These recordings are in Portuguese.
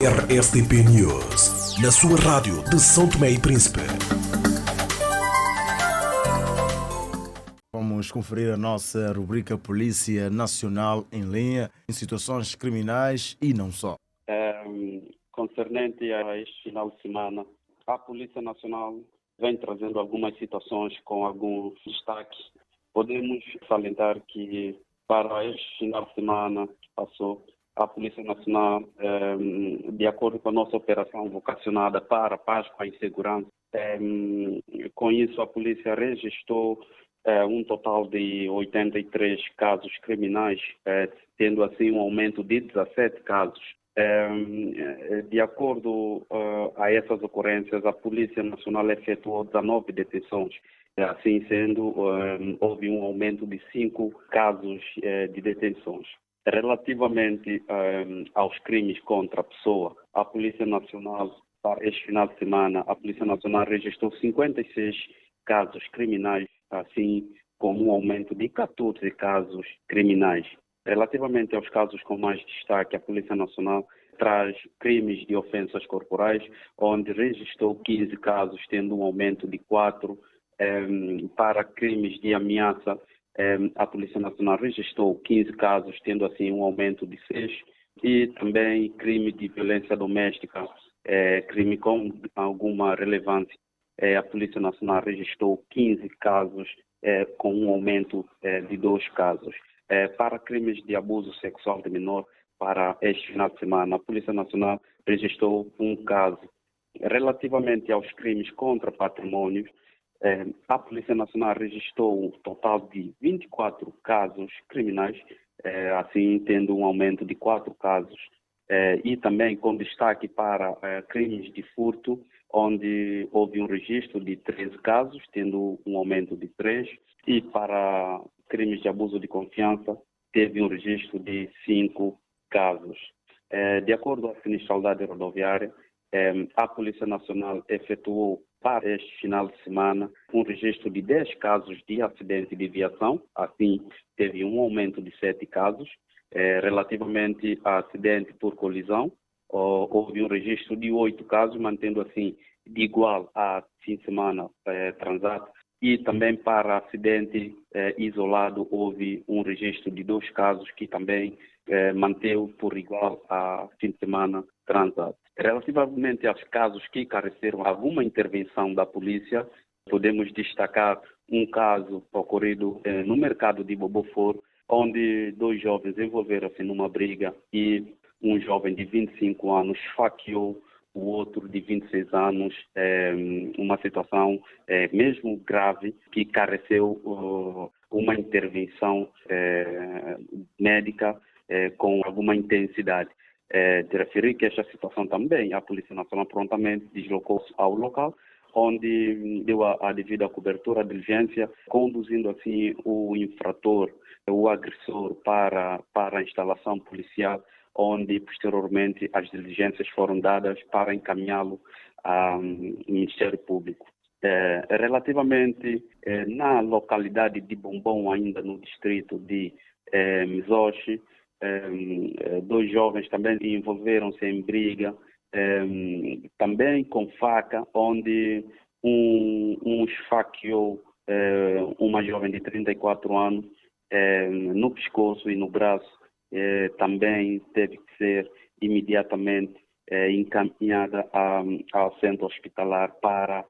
RSTP News, na sua rádio de São Tomé e Príncipe. Vamos conferir a nossa rubrica Polícia Nacional em linha, em situações criminais e não só. Concernente a este final de semana, a Polícia Nacional vem trazendo algumas situações com alguns destaques. Podemos salientar que para este final de semana que passou, a Polícia Nacional, de acordo com a nossa operação vocacionada para a paz com a insegurança, com isso a polícia registrou um total de 83 casos criminais, tendo assim um aumento de 17 casos. De acordo a essas ocorrências, a Polícia Nacional efetuou 19 detenções. Assim sendo, houve um aumento de 5 casos de detenções. Relativamente aos crimes contra a pessoa, a Polícia Nacional, para este final de semana, a Polícia Nacional registrou 56 casos criminais, assim como um aumento de 14 casos criminais. Relativamente aos casos com mais destaque, a Polícia Nacional traz crimes de ofensas corporais, onde registrou 15 casos, tendo um aumento de 4. Para crimes de ameaça, a Polícia Nacional registrou 15 casos, tendo assim um aumento de 6. E também crime de violência doméstica, crime com alguma relevância. A Polícia Nacional registrou 15 casos, com um aumento de 2 casos. Para crimes de abuso sexual de menor, para este final de semana, a Polícia Nacional registrou um caso. Relativamente aos crimes contra patrimônio, a Polícia Nacional registrou um total de 24 casos criminais, assim tendo um aumento de 4 casos, e também com destaque para crimes de furto, onde houve um registro de 13 casos, tendo um aumento de 3, e para crimes de abuso de confiança, teve um registro de 5 casos. De acordo com a sinistralidade rodoviária, a Polícia Nacional efetuou para este final de semana um registro de 10 casos de acidente de viação, assim teve um aumento de 7 casos. Relativamente a acidente por colisão, houve um registro de 8 casos, mantendo assim de igual a fim de semana transato. E também para acidente isolado houve um registro de 2 casos que também manteve por igual a fim de semana transato. Relativamente aos casos que careceram alguma intervenção da polícia, podemos destacar um caso ocorrido no mercado de Boboforo, onde 2 jovens envolveram-se numa briga e um jovem de 25 anos esfaqueou o outro de 26 anos, uma situação mesmo grave que careceu uma intervenção médica com alguma intensidade. De referir que esta situação também, a Polícia Nacional prontamente deslocou-se ao local, onde deu a devida cobertura, a diligência, conduzindo assim o infrator, o agressor para a instalação policial, onde posteriormente as diligências foram dadas para encaminhá-lo ao Ministério Público. Relativamente na localidade de Bombom, ainda no distrito de Mizoche, 2 jovens também envolveram-se em briga, também com faca, onde um esfaqueou uma jovem de 34 anos no pescoço e no braço. Também teve que ser imediatamente encaminhada ao centro hospitalar para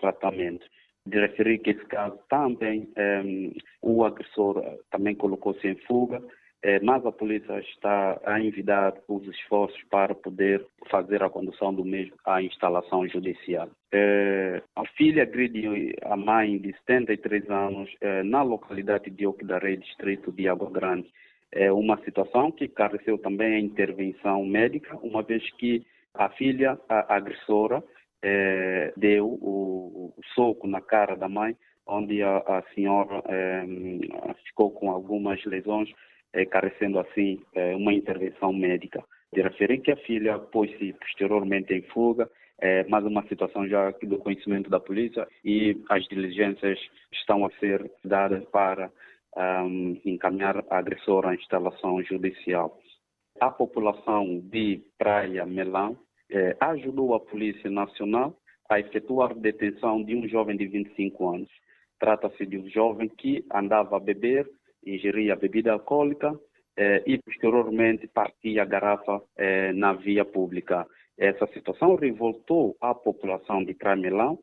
tratamento. De referir que esse caso também, o agressor também colocou-se em fuga, mas a polícia está a envidar os esforços para poder fazer a condução do mesmo à instalação judicial. A filha agride a mãe de 73 anos na localidade de Oquidaré, distrito de Água Grande. É uma situação que careceu também a intervenção médica, uma vez que a filha, a agressora, deu o soco na cara da mãe, onde a senhora ficou com algumas lesões, carecendo assim uma intervenção médica. De referir que a filha pôs-se posteriormente em fuga, mas uma situação já do conhecimento da polícia, e as diligências estão a ser dadas para encaminhar a agressora à instalação judicial. a população de Praia Melão ajudou a Polícia Nacional a efetuar detenção de um jovem de 25 anos. Trata-se de um jovem que andava a beber, ingeria bebida alcoólica e posteriormente partia a garrafa na via pública. Essa situação revoltou a população de Praia Melão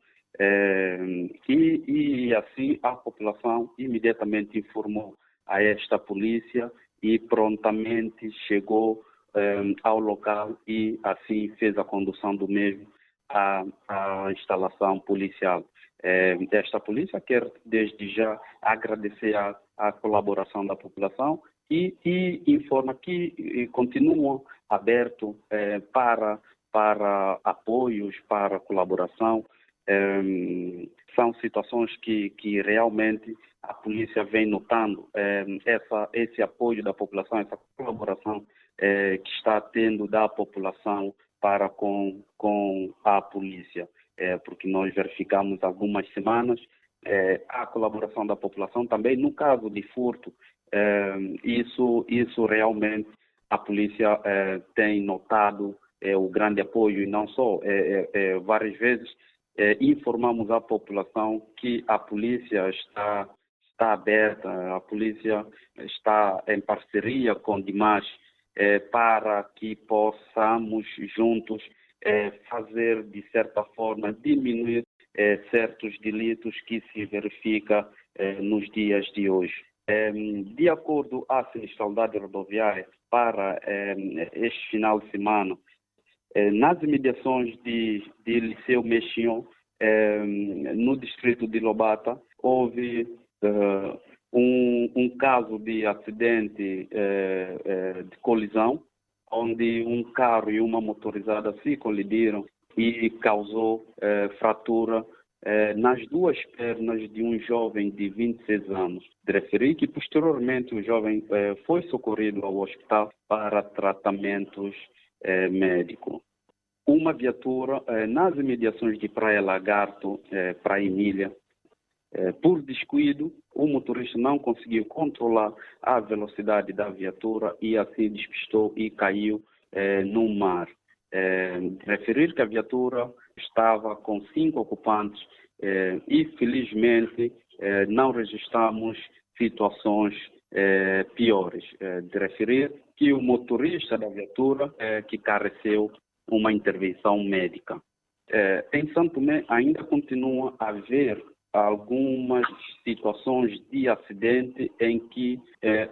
e assim a população imediatamente informou a esta polícia e prontamente chegou ao local e assim fez a condução do mesmo à instalação policial. Esta polícia quer desde já agradecer a colaboração da população e informa que continuam abertos para apoios, para colaboração. São situações que realmente a polícia vem notando esse apoio da população, essa colaboração que está tendo da população para com a polícia, porque nós verificamos algumas semanas a colaboração da população também no caso de furto. Isso realmente a polícia tem notado o grande apoio e não só, várias vezes informamos a população que a polícia está aberta, a polícia está em parceria com demais para que possamos juntos fazer, de certa forma, diminuir certos delitos que se verificam nos dias de hoje. De acordo à sinistralidade rodoviária para este final de semana, nas imediações de Liceu Mexinho, no distrito de Lobata, houve um caso de acidente de colisão, onde um carro e uma motorizada se colidiram e causou fratura nas duas pernas de um jovem de 26 anos. De referir que posteriormente o jovem foi socorrido ao hospital para tratamentos médicos. Uma viatura nas imediações de Praia Lagarto, Praia Emília, por descuido, o motorista não conseguiu controlar a velocidade da viatura e assim despistou e caiu no mar. De referir que a viatura estava com 5 ocupantes e felizmente não registramos situações piores. De referir que o motorista da viatura que careceu uma intervenção médica. Em Santo Tomé ainda continua a haver algumas situações de acidente em que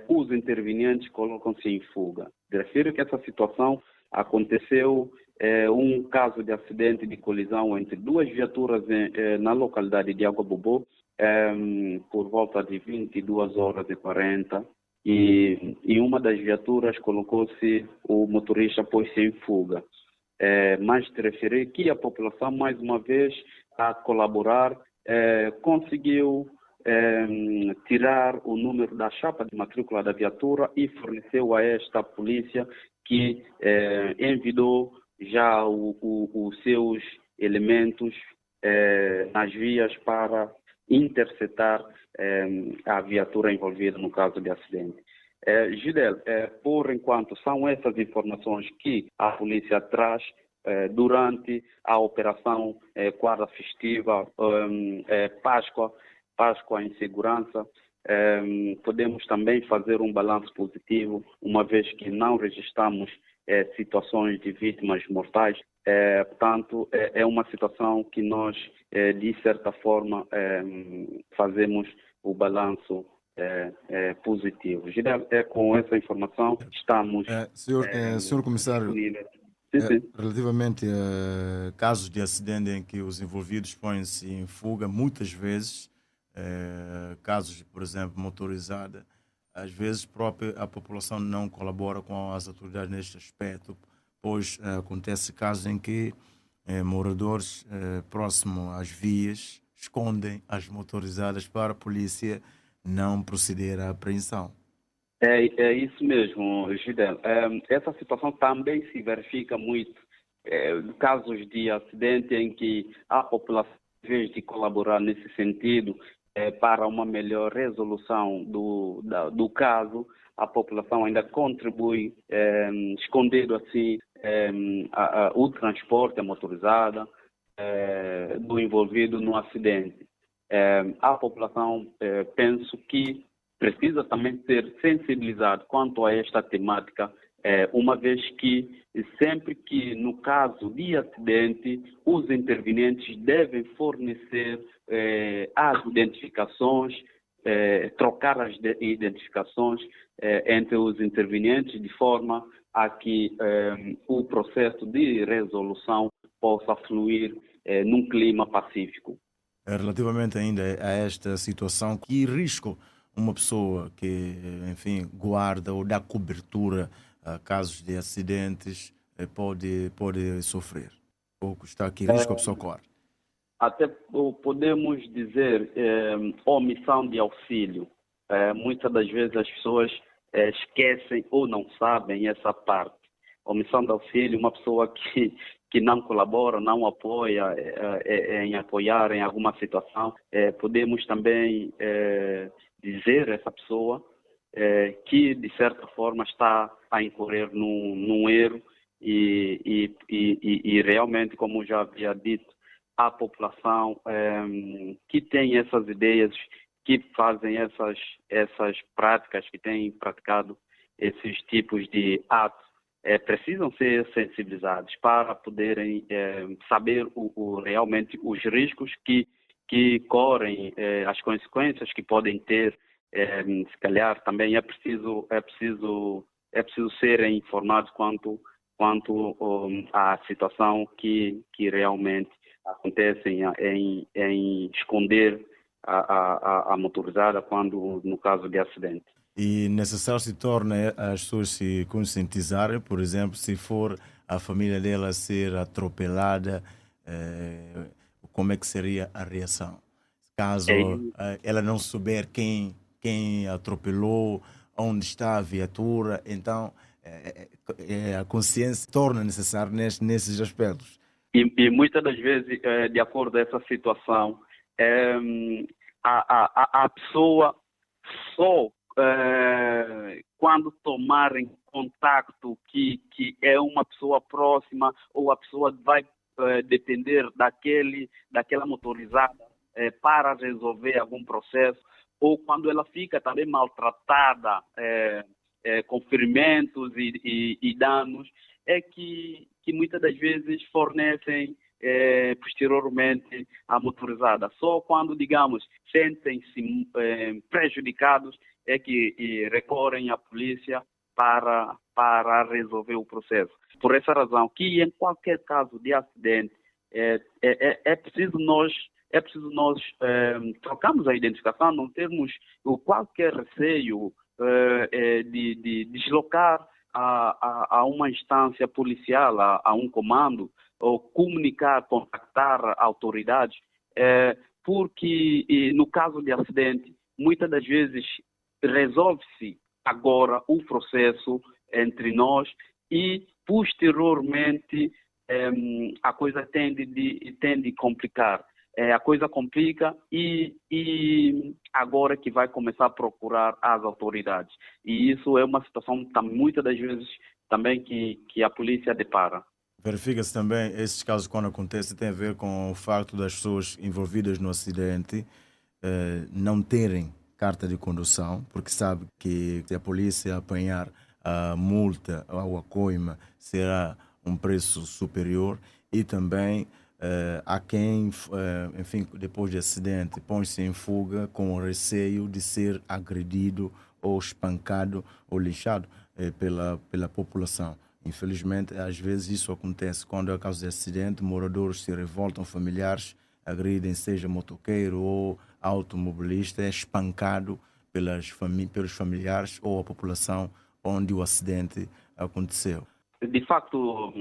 os intervenientes colocam-se em fuga. De refiro que essa situação aconteceu um caso de acidente de colisão entre duas viaturas na localidade de Água Bobô, por volta de 22h40, e uma das viaturas colocou-se, o motorista pôs-se em fuga. Mas de referir que a população, mais uma vez, a colaborar, conseguiu tirar o número da chapa de matrícula da viatura e forneceu a esta polícia que envidou já os seus elementos nas vias para interceptar a viatura envolvida no caso de acidente. Gidel, por enquanto são essas informações que a polícia traz durante a operação Quadra Festiva, Páscoa em Segurança. Podemos também fazer um balanço positivo, uma vez que não registramos situações de vítimas mortais. Portanto, é uma situação que nós, de certa forma, fazemos o balanço positivo. Com essa informação, estamos... Senhor Comissário, Sim. relativamente a casos de acidente em que os envolvidos põem-se em fuga, muitas vezes, casos, por exemplo, motorizada, às vezes a população não colabora com as autoridades neste aspecto, pois acontece casos em que moradores próximos às vias escondem as motorizadas para a polícia não proceder à apreensão. É isso mesmo, Gidel. Essa situação também se verifica muito. Casos de acidente em que a população, em vez de colaborar nesse sentido, para uma melhor resolução do caso, a população ainda contribui, escondendo assim o transporte, a motorizada, do envolvido no acidente. A população, penso que precisa também ser sensibilizada quanto a esta temática, uma vez que sempre que no caso de acidente, os intervenientes devem fornecer as identificações, trocar as identificações entre os intervenientes de forma a que o processo de resolução possa fluir num clima pacífico. Relativamente ainda a esta situação, que risco uma pessoa que, enfim, guarda ou dá cobertura a casos de acidentes pode sofrer? Ou está aqui risco a pessoa corre? Até podemos dizer omissão de auxílio. Muitas das vezes as pessoas esquecem ou não sabem essa parte. Omissão de auxílio, uma pessoa que não colabora, não apoia em apoiar em alguma situação, podemos também dizer a essa pessoa que, de certa forma, está a incorrer num erro e realmente, como já havia dito, a população que tem essas ideias, que fazem essas práticas, que têm praticado esses tipos de atos, precisam ser sensibilizados para poderem saber realmente os riscos que correm, as consequências que podem ter. Se calhar também é preciso serem informados quanto à situação que realmente acontece em esconder a motorizada quando no caso de acidente. E necessário se torna as pessoas se conscientizarem, por exemplo, se for a família dela ser atropelada, como é que seria a reação? Caso ela não souber quem atropelou, onde está a viatura, então a consciência torna necessária nesses aspectos. E muitas das vezes, de acordo com essa situação, a pessoa só quando tomarem contacto que é uma pessoa próxima ou a pessoa vai depender daquela motorizada para resolver algum processo, ou quando ela fica também maltratada com ferimentos e danos, é que muitas das vezes fornecem posteriormente a motorizada. Só quando, digamos, sentem-se prejudicados é que recorrem à polícia para resolver o processo. Por essa razão, que em qualquer caso de acidente, é preciso nós trocarmos a identificação, não termos qualquer receio de deslocar a uma instância policial, a um comando, ou contactar autoridades, porque no caso de acidente, muitas das vezes resolve-se agora o processo entre nós e posteriormente a coisa tende a complicar. A coisa complica e agora que vai começar a procurar as autoridades. E isso é uma situação muitas das vezes também que a polícia depara. Verifica-se também, esses casos quando acontecem, tem a ver com o facto das pessoas envolvidas no acidente não terem carta de condução, porque sabe que se a polícia apanhar a multa ou a coima será um preço superior, e também há quem, enfim, depois do acidente, põe-se em fuga com o receio de ser agredido ou espancado ou lixado pela população. Infelizmente, às vezes isso acontece quando é caso de acidente, moradores se revoltam, familiares agridem, seja motoqueiro ou automobilista, é espancado pelos familiares ou a população onde o acidente aconteceu. De facto,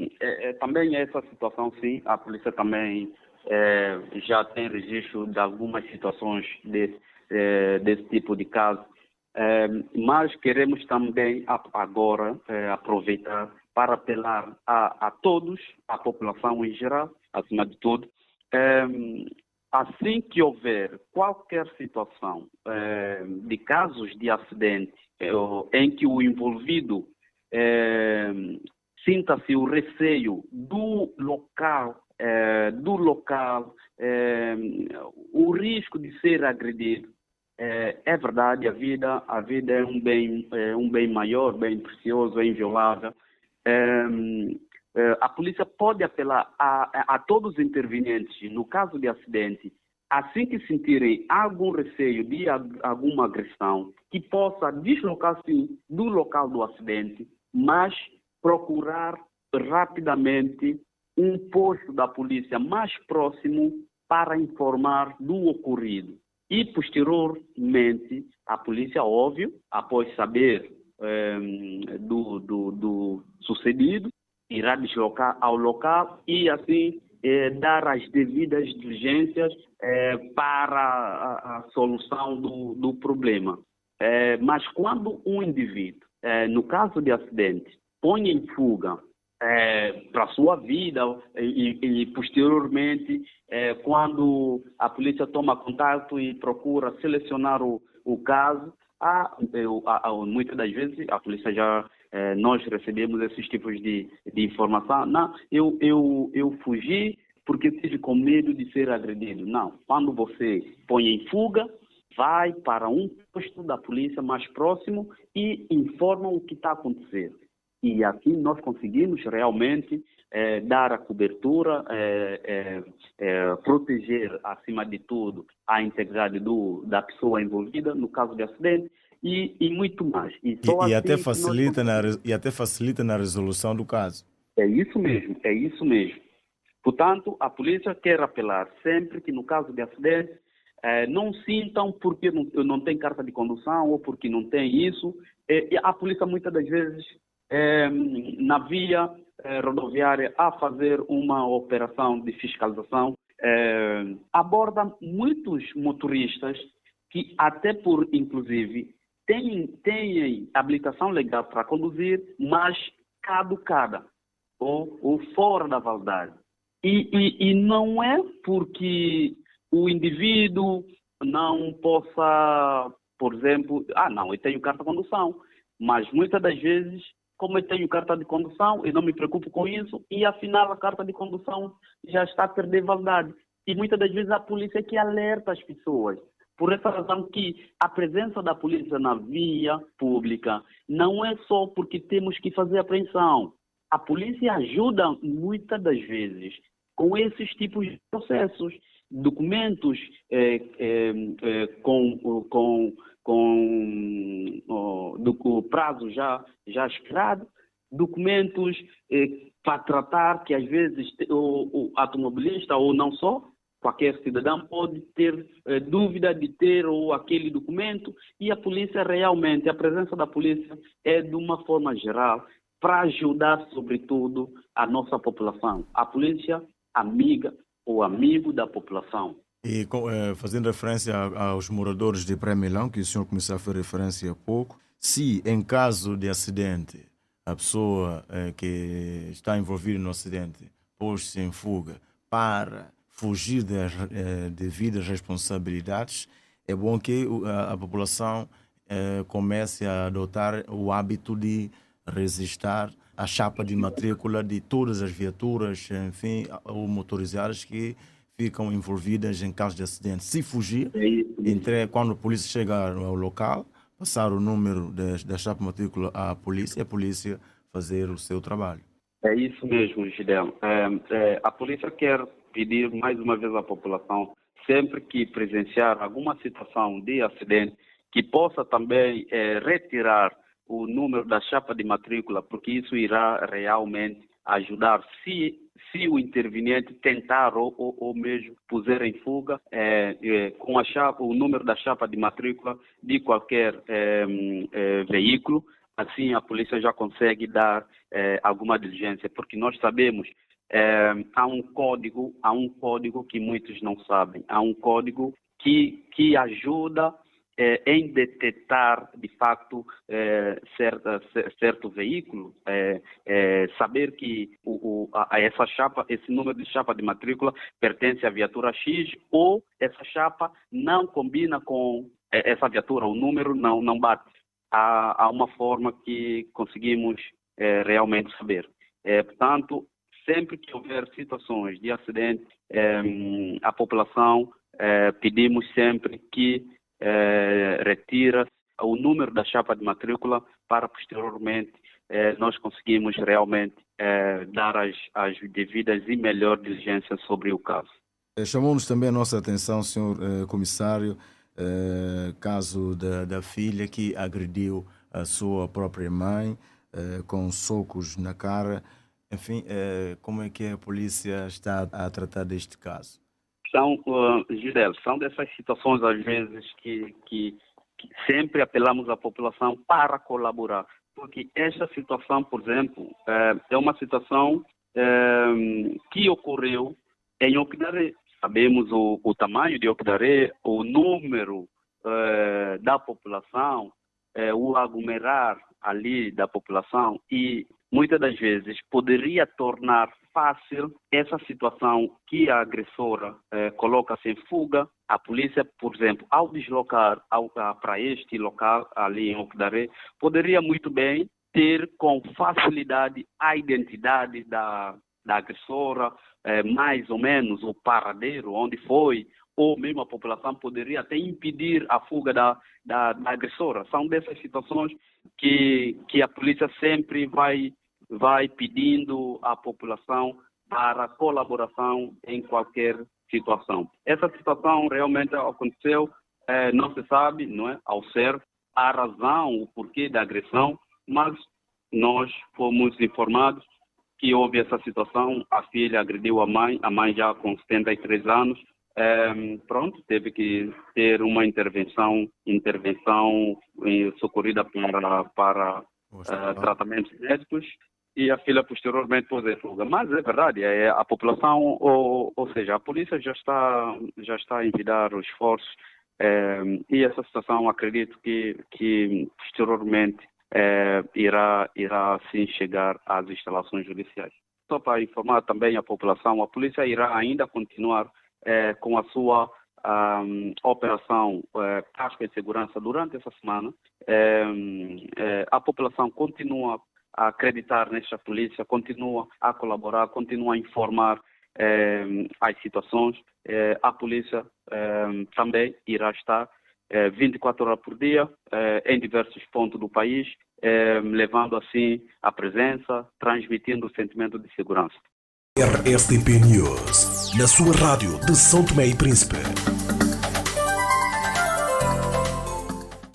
também essa situação, sim, a polícia também já tem registro de algumas situações desse tipo de caso, mas queremos também agora aproveitar para apelar a todos, a população em geral, acima de tudo, assim que houver qualquer situação de casos de acidente em que o envolvido sinta-se o receio do local, o risco de ser agredido. É verdade, a vida é um bem maior, bem precioso, é inviolável. A polícia pode apelar a todos os intervenientes, no caso de acidente, assim que sentirem algum receio de alguma agressão, que possa deslocar-se do local do acidente, mas procurar rapidamente um posto da polícia mais próximo para informar do ocorrido. E, posteriormente, a polícia, óbvio, após saber do sucedido, irá deslocar ao local e, assim, dar as devidas diligências para a solução do problema. Mas quando um indivíduo, no caso de acidente, põe em fuga para a sua vida e posteriormente, quando a polícia toma contato e procura selecionar o caso, muitas das vezes a polícia nós recebemos esses tipos de informação. Não, eu fugi porque tive com medo de ser agredido. Não, quando você põe em fuga, vai para um posto da polícia mais próximo e informa o que está acontecendo. E assim nós conseguimos realmente dar a cobertura, proteger, acima de tudo, a integridade da pessoa envolvida no caso de acidente e muito mais. E até facilita na resolução do caso. É isso mesmo. Portanto, a polícia quer apelar sempre que no caso de acidente não sintam porque não tem carta de condução ou porque não tem isso. A polícia muitas das vezes na via rodoviária a fazer uma operação de fiscalização, aborda muitos motoristas que até por, inclusive, têm habilitação legal para conduzir, mas caducada ou fora da validade. E não é porque o indivíduo não possa, por exemplo, não, eu tenho carta de condução, mas muitas das vezes, como eu tenho carta de condução, eu não me preocupo com isso, e afinal a carta de condução já está a perder validade. E muitas das vezes a polícia é que alerta as pessoas. Por essa razão que a presença da polícia na via pública não é só porque temos que fazer apreensão. A polícia ajuda muitas das vezes com esses tipos de processos. Documentos do prazo já expirado, documentos para tratar que às vezes o automobilista ou não só, qualquer cidadão pode ter dúvida de ter ou aquele documento, e a polícia realmente, a presença da polícia é de uma forma geral para ajudar sobretudo a nossa população. A polícia amiga ou amigo da população. E fazendo referência aos moradores de Pré-Milão, que o senhor começou a fazer referência há pouco, se em caso de acidente a pessoa que está envolvida no acidente pôs-se em fuga para fugir das devidas responsabilidades, é bom que a população comece a adotar o hábito de registrar a chapa de matrícula de todas as viaturas, enfim, ou motorizadas que ficam envolvidas em caso de acidente. Se fugir, quando a polícia chegar ao local, passar o número da chapa de matrícula à polícia e a polícia fazer o seu trabalho. É isso mesmo, Gideão. A polícia quer pedir mais uma vez à população, sempre que presenciar alguma situação de acidente, que possa também retirar o número da chapa de matrícula, porque isso irá realmente ajudar se o interveniente tentar ou mesmo puser em fuga com o número da chapa de matrícula de qualquer veículo. Assim a polícia já consegue dar alguma diligência, porque nós sabemos há um código que muitos não sabem, há um código que ajuda em detectar de facto certo veículo, saber que essa chapa, esse número de chapa de matrícula pertence à viatura X, ou essa chapa não combina com essa viatura, o número não bate. há uma forma que conseguimos realmente saber. Portanto, sempre que houver situações de acidente, a população pedimos sempre que retira o número da chapa de matrícula para posteriormente nós conseguimos realmente dar as devidas e melhor diligências sobre o caso. Chamou-nos também a nossa atenção, senhor comissário, caso da filha que agrediu a sua própria mãe com socos na cara. Enfim, como é que a polícia está a tratar deste caso? Gisele, são dessas situações às vezes que sempre apelamos à população para colaborar. Porque esta situação, por exemplo, é uma situação que ocorreu em Okdaré. Sabemos o tamanho de Okdaré, o número da população, o aglomerar ali da população e muitas das vezes poderia tornar fácil essa situação que a agressora coloca-se em fuga. A polícia, por exemplo, ao deslocar para este local ali em Okdaré, poderia muito bem ter com facilidade a identidade da agressora, mais ou menos o paradeiro, onde foi, ou mesmo a população poderia até impedir a fuga da agressora. São dessas situações que a polícia sempre vai pedindo à população para colaboração em qualquer situação. Essa situação realmente aconteceu, não se sabe, não é, ao certo, a razão, o porquê da agressão, mas nós fomos informados que houve essa situação, a filha agrediu a mãe já com 73 anos, teve que ter uma intervenção socorrida para tratamentos médicos e a filha posteriormente pôs em fuga. Mas é verdade, a população, ou seja, a polícia já está a envidar os esforços e essa situação acredito que posteriormente irá sim chegar às instalações judiciais. Só para informar também a população, a polícia irá ainda continuar com a sua operação Casca e Segurança durante essa semana. A população continua a acreditar nesta polícia, continua a colaborar, continua a informar as situações. A polícia também irá estar 24 horas por dia em diversos pontos do país, levando assim a presença, transmitindo o sentimento de segurança. RSTP News, na sua rádio de São Tomé e Príncipe.